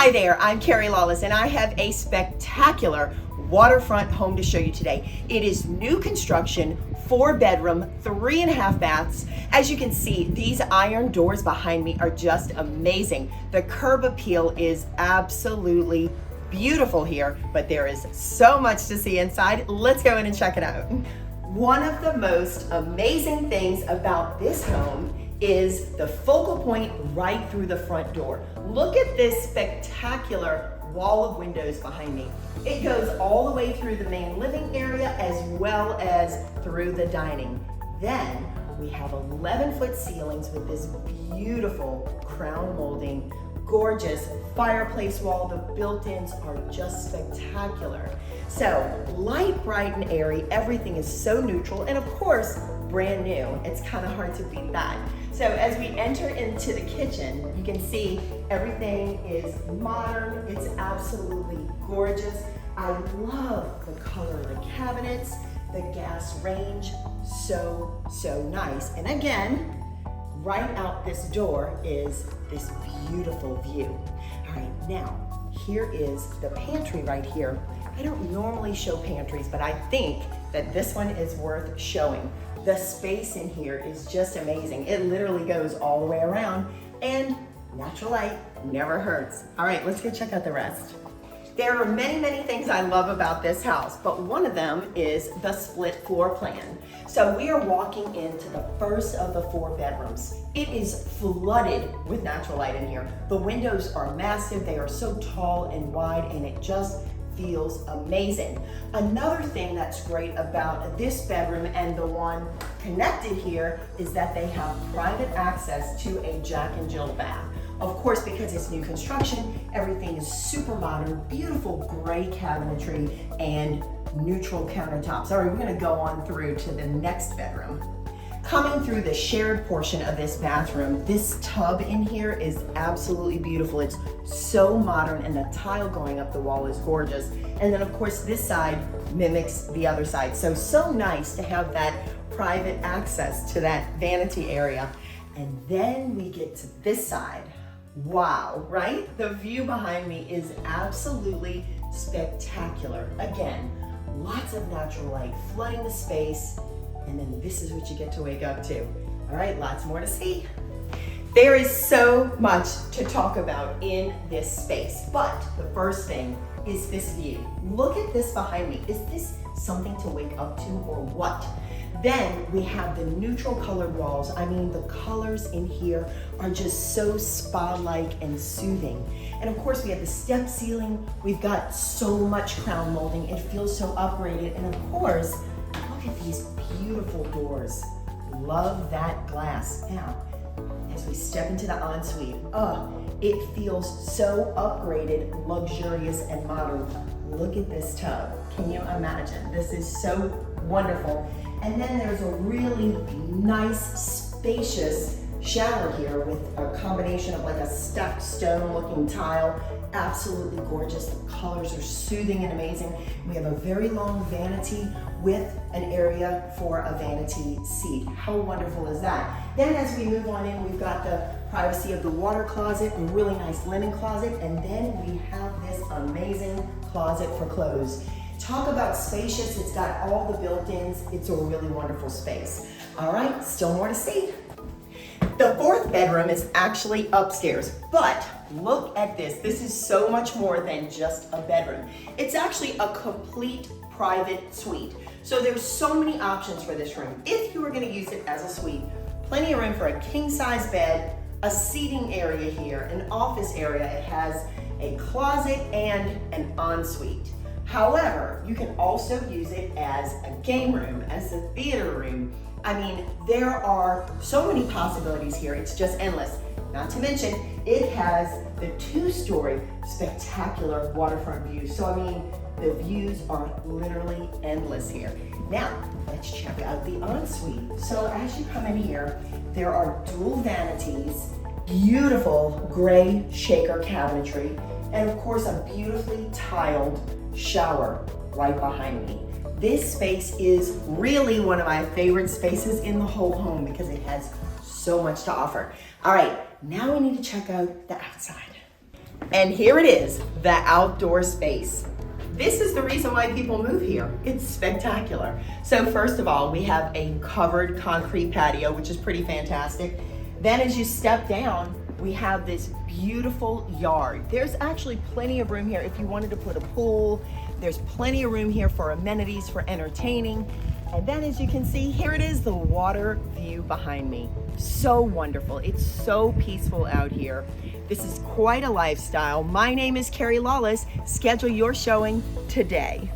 Hi there, I'm Kerri Lawless, and I have a spectacular waterfront home to show you today. It is new construction, 4-bedroom, 3.5 baths. As you can see, these iron doors behind me are just amazing. The curb appeal is absolutely beautiful here, but there is so much to see inside. Let's go in and check it out. One of the most amazing things about this home is the focal point right through the front door. Look at this spectacular wall of windows behind me. It goes all the way through the main living area as well as through the dining. Then we have 11-foot ceilings with this beautiful crown molding, gorgeous fireplace wall. The built-ins are just spectacular. So light, bright, and airy. Everything is so neutral, and of course, brand new. It's kind of hard to beat that. So as we enter into the kitchen, you can see everything is modern. It's absolutely gorgeous. I love the color of the cabinets, the gas range, so nice. And again, right out this door is this beautiful view. All right, now here is the pantry right here. I don't normally show pantries, but I think that this one is worth showing. The space in here is just amazing. It literally goes all the way around, and natural light never hurts. All right, let's go check out the rest. There are many things I love about this house, but one of them is the split floor plan. So we are walking into the first of the 4 bedrooms. It is flooded with natural light in here. The windows are massive. They are so tall and wide, and it just feels amazing. Another thing that's great about this bedroom and the one connected here is that they have private access to a Jack and Jill bath. Of course, because it's new construction, everything is super modern, beautiful gray cabinetry and neutral countertops. All right, we're gonna go on through to the next bedroom. Coming through the shared portion of this bathroom, this tub in here is absolutely beautiful. It's so modern, and the tile going up the wall is gorgeous. And then of course this side mimics the other side. So nice to have that private access to that vanity area. And then we get to this side. Wow, right? The view behind me is absolutely spectacular. Again, lots of natural light flooding the space. And then this is what you get to wake up to. All right, lots more to see. There is so much to talk about in this space, but the first thing is this view. Look at this behind me. Is this something to wake up to or what? Then we have the neutral colored walls. I mean, the colors in here are just so spa-like and soothing. And of course, we have the step ceiling. We've got so much crown molding. It feels so upgraded. And of course, look at these beautiful doors. Love that glass. Now, as we step into the ensuite, it feels so upgraded, luxurious, and modern. Look at this tub. Can you imagine? This is so wonderful. And then there's a really nice, spacious shower here with a combination of like a stuck stone looking tile. Absolutely gorgeous. The colors are soothing and amazing. We have a very long vanity with an area for a vanity seat. How wonderful is that? Then as we move on in, we've got the privacy of the water closet, a really nice linen closet, and then we have this amazing closet for clothes. Talk about spacious. It's got all the built-ins. It's a really wonderful space. All right, still more to see. The 4th bedroom is actually upstairs, but look at this. This is so much more than just a bedroom. It's actually a complete private suite. So there's so many options for this room. If you were gonna use it as a suite, plenty of room for a king-size bed, a seating area here, an office area. It has a closet and an ensuite. However, you can also use it as a game room, as a theater room. I mean, there are so many possibilities here. It's just endless. Not to mention, it has the 2-story spectacular waterfront view. So I mean, the views are literally endless here. Now, let's check out the ensuite. So as you come in here, there are dual vanities, beautiful gray shaker cabinetry, and of course a beautifully tiled shower right behind me. This space is really one of my favorite spaces in the whole home because it has so much to offer. All right, now we need to check out the outside. And here it is, the outdoor space. This is the reason why people move here. It's spectacular. So first of all, we have a covered concrete patio, which is pretty fantastic. Then as you step down, we have this beautiful yard. There's actually plenty of room here if you wanted to put a pool. There's plenty of room here for amenities, for entertaining. And then as you can see, here it is, the water view behind me. So wonderful. It's so peaceful out here. This is quite a lifestyle. My name is Kerri Lawless. Schedule your showing today.